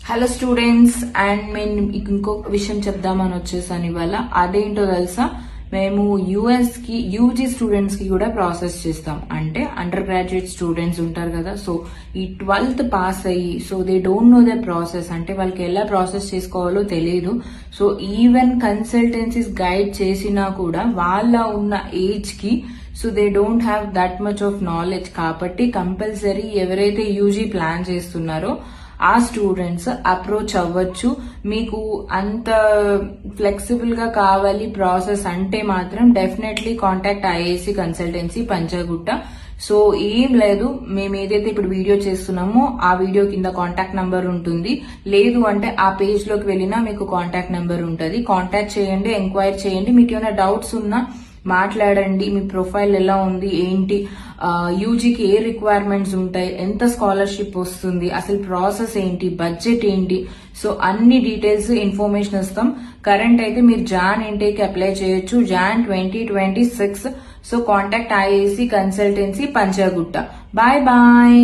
Hello students, and నేను మీకు ఇంకొక విషయం చెప్దామని వచ్చేసాను ఇవాళ. అదేంటో తెలుసా, మేము యుఎస్ కి యూజీ స్టూడెంట్స్ కి కూడా ప్రాసెస్ చేస్తాం. అంటే అండర్ గ్రాడ్యుయేట్ స్టూడెంట్స్ ఉంటారు కదా, సో ఈ 12th పాస్ అయ్యి so they don't know the process, అంటే వాళ్ళకి ఎలా ప్రాసెస్ చేసుకోవాలో తెలియదు. సో ఈవెన్ కన్సల్టెన్సీస్ గైడ్ చేసినా కూడా వాళ్ళ ఉన్న ఏజ్ కి so they don't have that much of knowledge. కాబట్టి కంపల్సరీ ఎవరైతే యూజీ ప్లాన్ చేస్తున్నారో ఆ స్టూడెంట్స్ అప్రోచ్ అవ్వచ్చు. మీకు అంత ఫ్లెక్సిబుల్ గా కావాలి ప్రాసెస్ అంటే మాత్రం definitely contact IAC consultancy Panjagutta. So ఏం లేదు, మేము ఏదైతే ఇప్పుడు వీడియో చేస్తున్నామో ఆ వీడియో కింద కాంటాక్ట్ నంబర్ ఉంటుంది. లేదు అంటే ఆ పేజ్ లోకి వెళ్ళినా మీకు కాంటాక్ట్ నెంబర్ ఉంటుంది. కాంటాక్ట్ చేయండి, ఎంక్వైరీ చేయండి. మీకు ఏమైనా డౌట్స్ ఉన్నా మాట్లాడండి. మీ ప్రొఫైల్ ఎలా ఉంది, ఏంటి, యూజీకి ఏ రిక్వైర్మెంట్స్ ఉంటాయి, ఎంత స్కాలర్షిప్ వస్తుంది, అసలు ప్రాసెస్ ఏంటి, బడ్జెట్ ఏంటి, సో అన్ని డీటెయిల్స్ ఇన్ఫర్మేషన్ ఇస్తాం. కరెంట్ అయితే మీరు జాన్ ఇంటేక్ అప్లై చేయొచ్చు, Jan 2026. So contact IAC consultancy Panjagutta. Bye bye.